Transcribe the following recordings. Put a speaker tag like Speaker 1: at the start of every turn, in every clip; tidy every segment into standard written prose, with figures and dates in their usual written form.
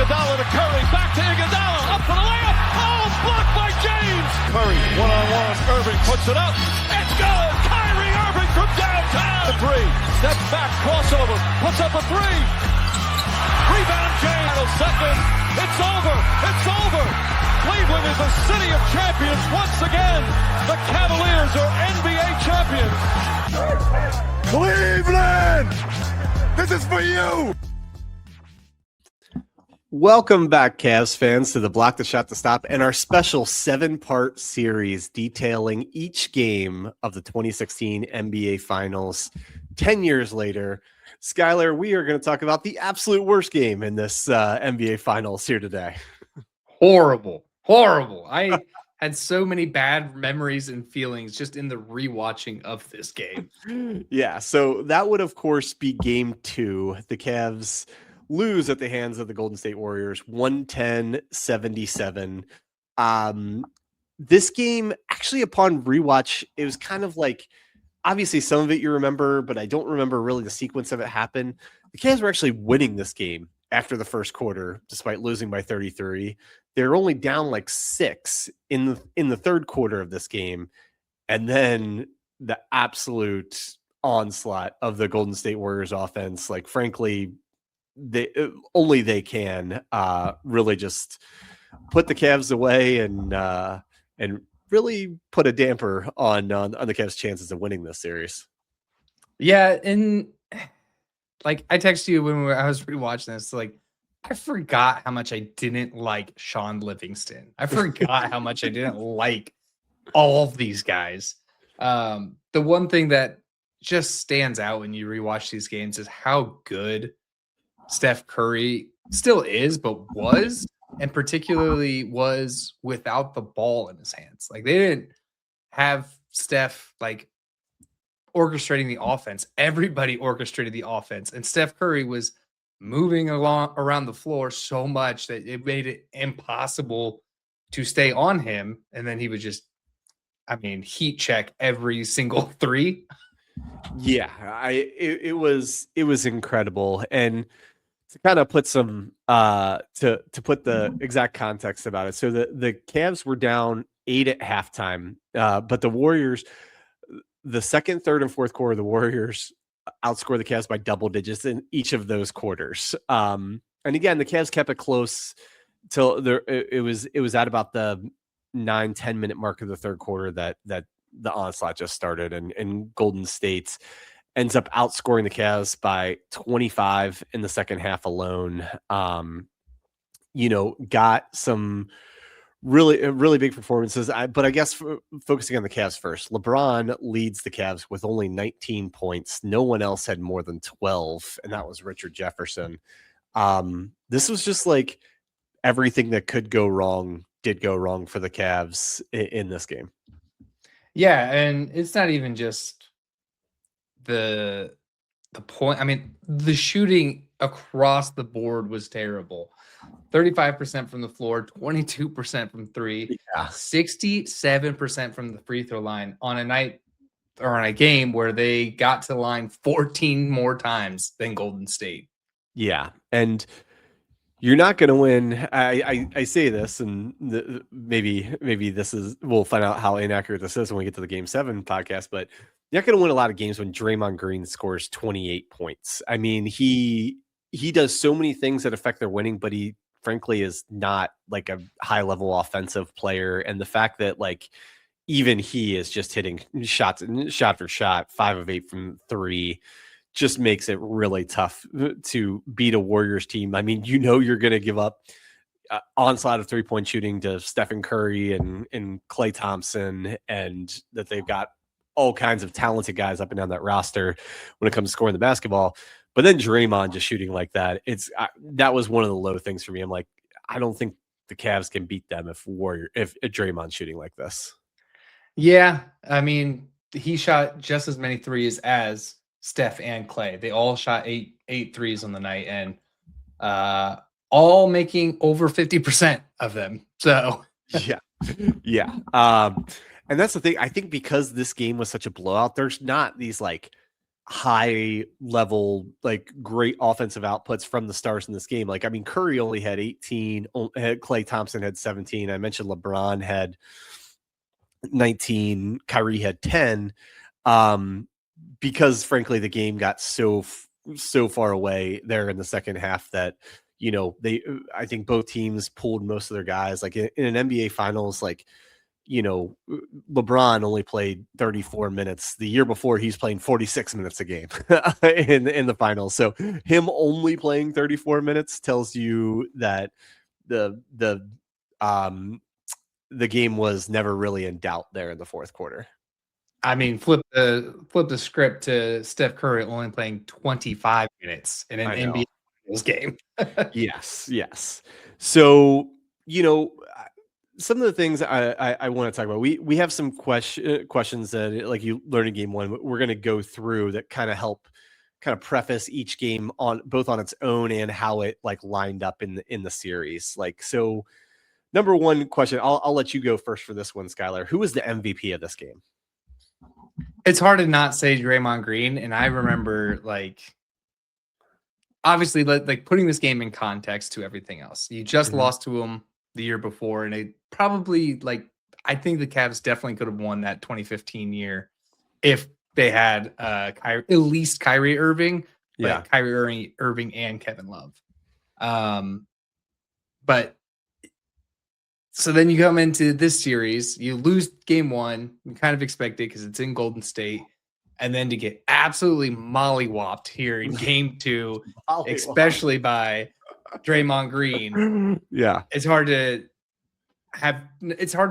Speaker 1: Iguodala to Curry, back to Iguodala, up for the layup. Oh, blocked by James. Curry, one-on-one. Irving puts it up. It's good. Kyrie Irving from downtown. The three, step back, crossover, puts up a three. Rebound James. Second. It's over. It's over. Cleveland is a city of champions once again. The Cavaliers are NBA champions.
Speaker 2: Cleveland! This is for you!
Speaker 3: Welcome back, Cavs fans, to the Block the Shot to Stop and our special 7-part series detailing each game of the 2016 NBA Finals 10 years later. Skylar, we are going to talk about the absolute worst game in this NBA Finals here today.
Speaker 4: Horrible. I had so many bad memories and feelings just in the rewatching of this game.
Speaker 3: Yeah, so that would, of course, be game 2. The Cavs lose at the hands of the Golden State Warriors, 110-77. This game, actually, upon rewatch, it was kind of like, obviously some of it you remember, but I don't remember really the sequence of it happen. The Cavs were actually winning this game after the first quarter, despite losing by 33. They're only down like 6 in the third quarter of this game. And then the absolute onslaught of the Golden State Warriors offense, like, frankly, they can really just put the Cavs away and really put a damper on the Cavs' chances of winning this series.
Speaker 4: Yeah, and like I texted you when I was rewatching this, like I forgot how much I didn't like Sean Livingston. I forgot how much I didn't like all of these guys. The one thing that just stands out when you rewatch these games is how good Steph Curry still is, but was, and particularly was without the ball in his hands. Like they didn't have Steph like orchestrating the offense. Everybody orchestrated the offense, and Steph Curry was moving around the floor so much that it made it impossible to stay on him. And then he would just, heat check every single three.
Speaker 3: Yeah, it was incredible. And to kind of put some to put the exact context about it. So the Cavs were down 8 at halftime, but the Warriors, the second, third, and fourth quarter, the Warriors outscored the Cavs by double digits in each of those quarters. And again, the Cavs kept it close till there. It was at about the 9-10 minute mark of the third quarter that the onslaught just started, and Golden State ends up outscoring the Cavs by 25 in the second half alone. Got some really big performances. But I guess focusing on the Cavs first, LeBron leads the Cavs with only 19 points. No one else had more than 12, and that was Richard Jefferson. This was just like everything that could go wrong did go wrong for the Cavs in this game.
Speaker 4: Yeah, and it's not even just the point. The shooting across the board was terrible. 35% from the floor, 22% from three, 67% from the free throw line on a night or on a game where they got to the line 14 more times than Golden State.
Speaker 3: Yeah, and you're not going to win. I say this, and maybe this is, we'll find out how inaccurate this is when we get to the Game 7 podcast, but you're not going to win a lot of games when Draymond Green scores 28 points. He does so many things that affect their winning, but he frankly is not like a high level offensive player. And the fact that like even he is just hitting shot for shot, 5 of 8 from 3, just makes it really tough to beat a Warriors team. You're going to give up onslaught of 3-point shooting to Stephen Curry and Klay Thompson, and that they've got all kinds of talented guys up and down that roster when it comes to scoring the basketball. But then Draymond just shooting like that, that was one of the low things for me. I'm like, I don't think the Cavs can beat them if Draymond's shooting like this.
Speaker 4: Yeah, he shot just as many threes as Steph and Klay. They all shot eight threes on the night, and all making over 50% of them. So
Speaker 3: yeah. And that's the thing. I think because this game was such a blowout, there's not these like high level, like great offensive outputs from the stars in this game. Like, I mean, Curry only had 18, Klay Thompson had 17. I mentioned LeBron had 19, Kyrie had 10. Because frankly, the game got so far away there in the second half that, I think both teams pulled most of their guys. Like in an NBA finals, like, LeBron only played 34 minutes. The year before, he's playing 46 minutes a game in the finals. So him only playing 34 minutes tells you that the game was never really in doubt there in the fourth quarter.
Speaker 4: I mean, flip the script to Steph Curry only playing 25 minutes in an NBA Finals game.
Speaker 3: Yes. So, some of the things I want to talk about, we have some questions that, like you learned in game one, we're going to go through that kind of preface each game on both on its own and how it like lined up in the series. Like, so number one question, I'll let you go first for this one, Skylar. Who was the MVP of this game?
Speaker 4: It's hard to not say Draymond Green. And I remember, like, obviously, like putting this game in context to everything else. You just lost to him the year before, and it probably, like, I think the Cavs definitely could have won that 2015 year if they had at least Kyrie Irving, Kyrie Irving and Kevin Love. But so then you come into this series, you lose game one, you kind of expect it because it's in Golden State, and then to get absolutely mollywopped here in game two, especially by Draymond Green.
Speaker 3: Yeah.
Speaker 4: It's hard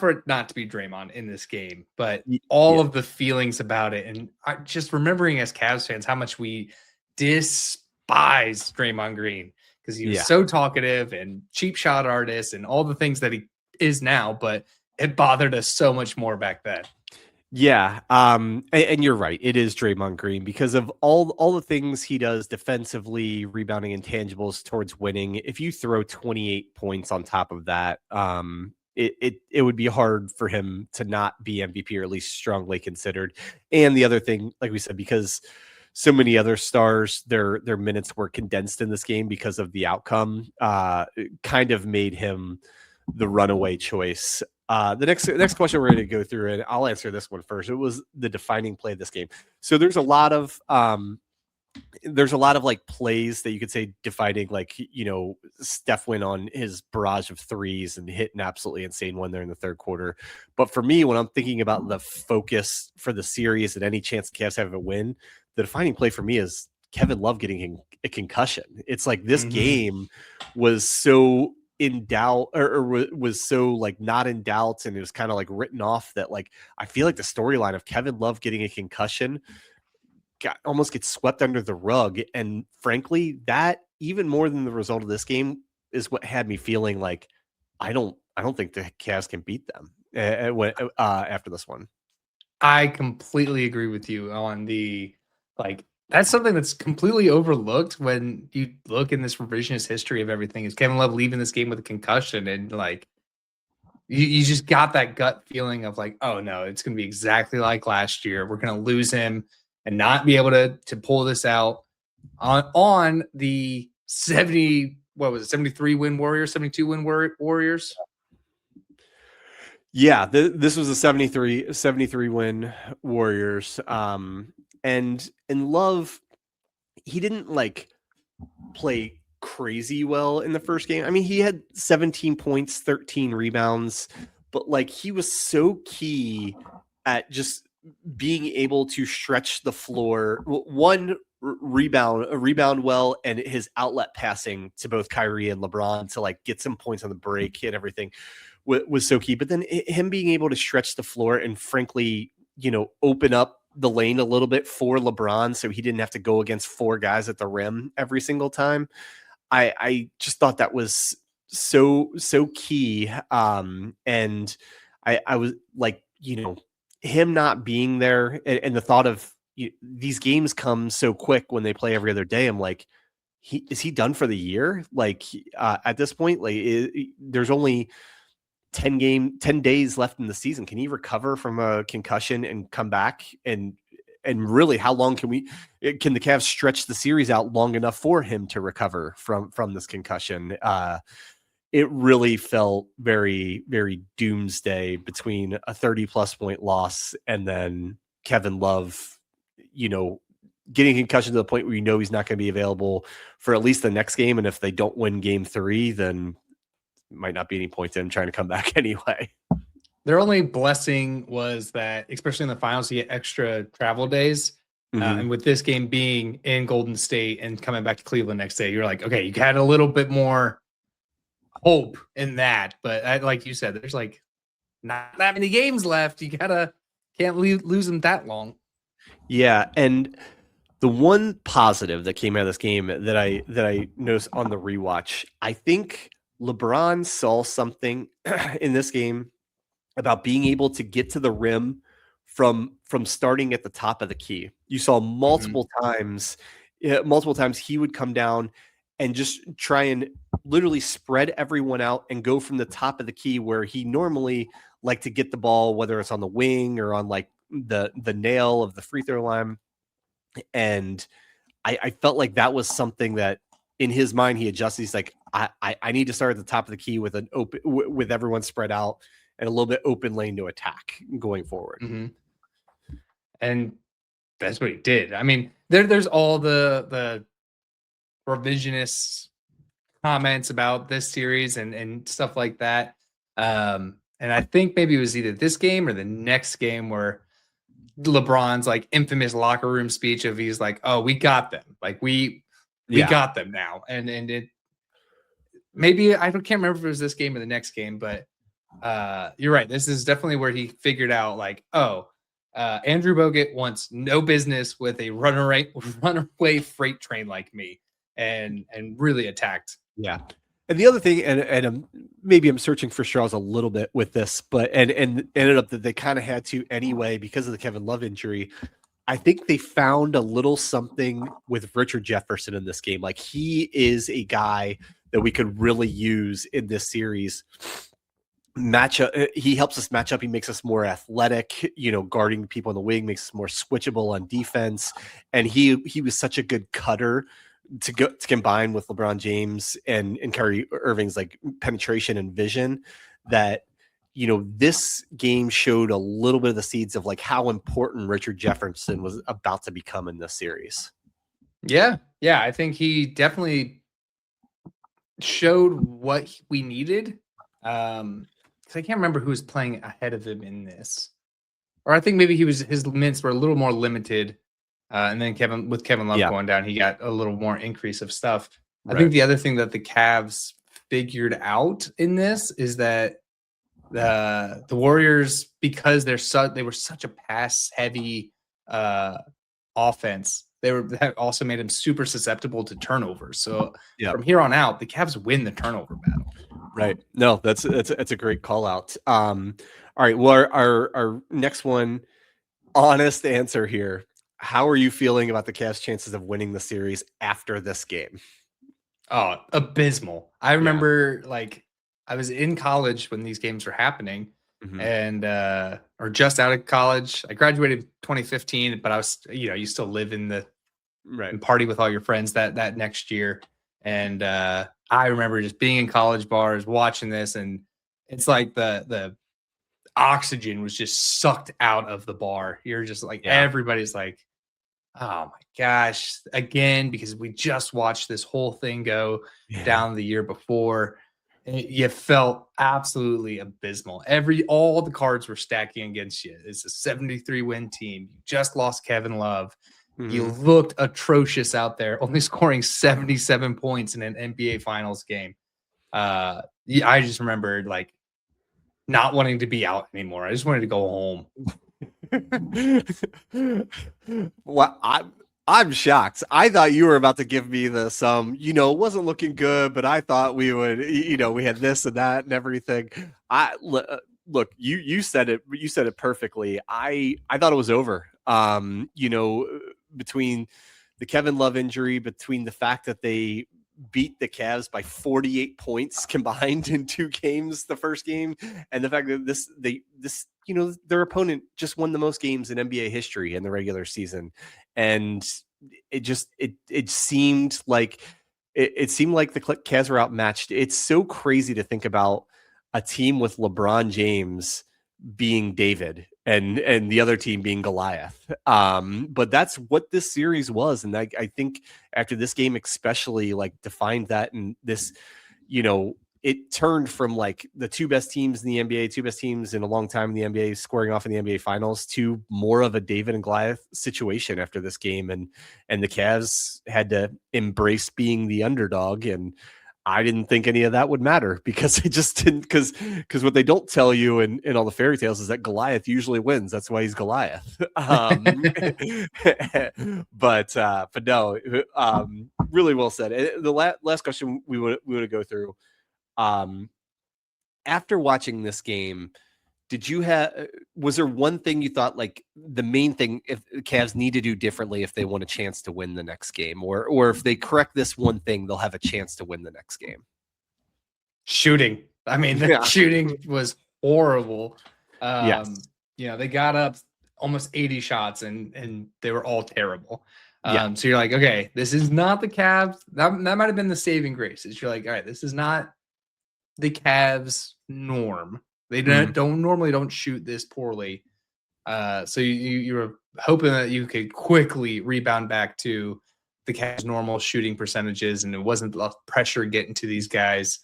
Speaker 4: for it not to be Draymond in this game, but all of the feelings about it, and just remembering as Cavs fans how much we despise Draymond Green because he was so talkative and cheap shot artist and all the things that he is now, but it bothered us so much more back then.
Speaker 3: Yeah. And you're right. It is Draymond Green because of all the things he does defensively, rebounding, intangibles towards winning. If you throw 28 points on top of that, it would be hard for him to not be MVP, or at least strongly considered. And the other thing, like we said, because so many other stars, their minutes were condensed in this game because of the outcome, kind of made him the runaway choice. The next question we're going to go through, and I'll answer this one first. It was the defining play of this game. So there's a lot of like plays that you could say defining, like, Steph went on his barrage of threes and hit an absolutely insane one there in the third quarter. But for me, when I'm thinking about the focus for the series and any chance the Cavs have a win, the defining play for me is Kevin Love getting a concussion. It's like this game was so in doubt, or was so like not in doubt, and it was kind of like written off that, like, I feel like the storyline of Kevin Love getting a concussion almost gets swept under the rug. And frankly, that even more than the result of this game is what had me feeling like I don't think the Cavs can beat them after this one.
Speaker 4: I completely agree with you on the, like, that's something that's completely overlooked when you look in this revisionist history of everything, is Kevin Love leaving this game with a concussion. And like, you just got that gut feeling of like, oh no, it's going to be exactly like last year. We're going to lose him and not be able to pull this out on the 73 win Warriors, 72 win Warriors.
Speaker 3: Yeah, this was a 73 win Warriors. And Love, he didn't like play crazy well in the first game. I mean, he had 17 points, 13 rebounds, but like he was so key at just being able to stretch the floor. One, rebound well, and his outlet passing to both Kyrie and LeBron to like get some points on the break and everything was so key. But then him being able to stretch the floor and frankly, open up the lane a little bit for LeBron so he didn't have to go against four guys at the rim every single time. I just thought that was so key. And I was like, him not being there, and the thought of these games come so quick when they play every other day. I'm like, is he done for the year? Like at this point, like there's only 10 days left in the season. Can he recover from a concussion and come back and and really, how long can the Cavs stretch the series out long enough for him to recover from this concussion? It really felt very, very doomsday between a 30+ point loss and then Kevin Love, getting concussion to the point where he's not going to be available for at least the next game. And if they don't win game 3, then might not be any point to him trying to come back anyway.
Speaker 4: Their only blessing was that, especially in the finals, you get extra travel days. And with this game being in Golden State and coming back to Cleveland next day, you're like, okay, you had a little bit more hope in that. But like you said, there's like not that many games left. You can't lose them that long.
Speaker 3: Yeah. And the one positive that came out of this game that I noticed on the rewatch, I think LeBron saw something in this game about being able to get to the rim from starting at the top of the key. You saw multiple times he would come down and just try and literally spread everyone out and go from the top of the key where he normally liked to get the ball, whether it's on the wing or on like the nail of the free throw line. And I felt like that was something that in his mind he adjusted. He's like, I need to start at the top of the key with with everyone spread out and a little bit open lane to attack going forward.
Speaker 4: And that's what he did. I mean, there's all the revisionist comments about this series and stuff like that. And I think maybe it was either this game or the next game where LeBron's like infamous locker room speech of he's like, oh, we got them. Like we got them now. And it maybe can't remember if it was this game or the next game, but you're right. This is definitely where he figured out like, Andrew Bogut wants no business with a runaway freight train like me, and really attacked.
Speaker 3: Yeah. And the other thing, and maybe I'm searching for straws a little bit with this, but and ended up that they kind of had to anyway because of the Kevin Love injury. I think they found a little something with Richard Jefferson in this game. Like he is a guy that we could really use in this series. He helps us match up. He makes us more athletic, guarding people on the wing, makes us more switchable on defense. And he was such a good cutter to combine with LeBron James and Kyrie Irving's like penetration and vision that, this game showed a little bit of the seeds of like how important Richard Jefferson was about to become in this series.
Speaker 4: Yeah. Yeah. I think he definitely showed what we needed. Because I can't remember who was playing ahead of him in this, or I think maybe his minutes were a little more limited. And then Kevin Love going down, he got a little more increase of stuff. Right. I think the other thing that the Cavs figured out in this is that the Warriors, because they were such a pass heavy offense, that also made them super susceptible to turnovers. So from here on out, the Cavs win the turnover battle.
Speaker 3: Right. No, that's a great call out. All right. Well, our next one, honest answer here. How are you feeling about the Cavs' chances of winning the series after this game?
Speaker 4: Oh, abysmal. I remember I was in college when these games were happening and or just out of college. I graduated 2015, but I was, you still live in the and party with all your friends that next year. And I remember just being in college bars watching this, and it's like the oxygen was just sucked out of the bar. You're just like everybody's like, oh my gosh, again, because we just watched this whole thing go down the year before. You felt absolutely abysmal. All the cards were stacking against you. It's a 73-win team. You just lost Kevin Love. You looked atrocious out there, only scoring 77 points in an NBA Finals game. I just remembered not wanting to be out anymore. I just wanted to go home.
Speaker 3: Well, I'm shocked. I thought you were about to give me this. It wasn't looking good, but I thought we would. We had this and that and everything. Look, you said it. You said it perfectly. I thought it was over. Between the Kevin Love injury, between the fact that they beat the Cavs by 48 points combined in 2 games, the first game, and the fact that this their opponent just won the most games in NBA history in the regular season, and it seemed like it seemed like the Cavs were outmatched. It's so crazy to think about a team with LeBron James being David and the other team being Goliath. But that's what this series was. And I think after this game, especially like defined that, and this, it turned from like the 2 best teams in the NBA, 2 best teams in a long time in the NBA, scoring off in the NBA finals, to more of a David and Goliath situation after this game. And the Cavs had to embrace being the underdog. And I didn't think any of that would matter, because it just didn't, because what they don't tell you in all the fairy tales is that Goliath usually wins. That's why he's Goliath. But no, really well said. The last question we want to go through, after watching this game, was there one thing you thought, like the main thing if the Cavs need to do differently if they want a chance to win the next game, or if they correct this one thing, they'll have a chance to win the next game?
Speaker 4: Shooting. I mean, the shooting was horrible.
Speaker 3: Yes.
Speaker 4: They got up almost 80 shots and they were all terrible. So you're like, okay, this is not the Cavs. That might have been the saving grace. You're like, all right, this is not the Cavs norm. They normally don't shoot this poorly. So you were hoping that you could quickly rebound back to the Cavs' normal shooting percentages, and it wasn't the pressure getting to these guys,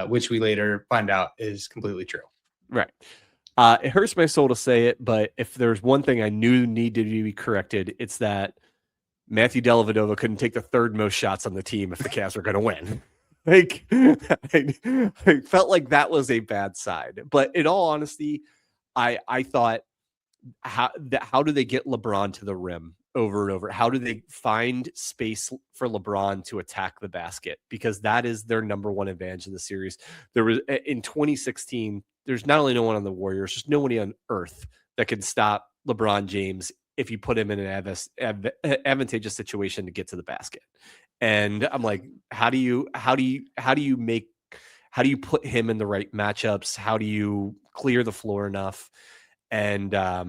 Speaker 4: which we later find out is completely true.
Speaker 3: Right. It hurts my soul to say it, but if there's one thing I knew needed to be corrected, it's that Matthew Dellavedova couldn't take the 3rd most shots on the team if the Cavs were going to win. Like, I felt like that was a bad side. But in all honesty, I thought, how do they get LeBron to the rim over and over? How do they find space for LeBron to attack the basket? Because that is their number one advantage in the series. There was, in 2016, there's not only no one on the Warriors, just nobody on earth that can stop LeBron James if you put him in an advantageous situation to get to the basket. And I'm like, how do you put him in the right matchups? How do you clear the floor enough? And how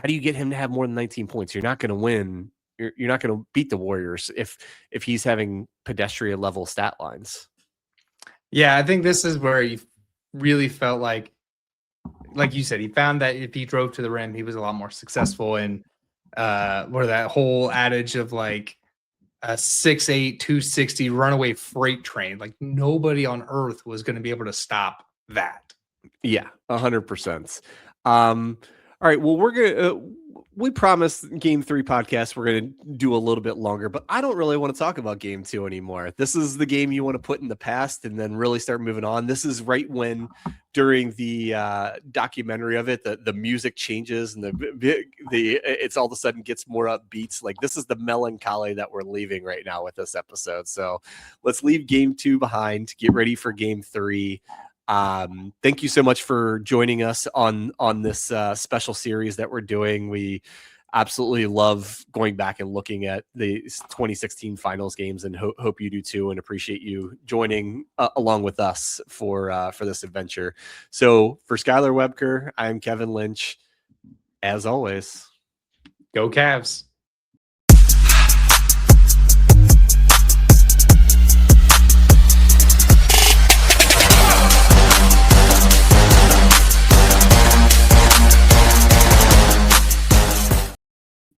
Speaker 3: do you get him to have more than 19 points? You're not going to win. You're not going to beat the Warriors if he's having pedestrian level stat lines.
Speaker 4: Yeah, I think this is where he really felt like you said, he found that if he drove to the rim, he was a lot more successful. And where that whole adage of like a 6'8", 260 runaway freight train, like nobody on earth was going to be able to stop that.
Speaker 3: Yeah, 100%. All right. Well, we promised Game 3 podcast we're going to do a little bit longer, but I don't really want to talk about Game 2 anymore. This is the game you want to put in the past and then really start moving on. This is right when, during the documentary of it, the music changes and it's all of a sudden gets more upbeats. Like, this is the melancholy that we're leaving right now with this episode. So let's leave Game 2 behind, get ready for Game 3. Thank you so much for joining us on this special series that we're doing. We absolutely love going back and looking at the 2016 finals games, and hope you do too, and appreciate you joining along with us for this adventure. So for Skylar Webker, I'm Kevin Lynch. As always,
Speaker 4: go Cavs.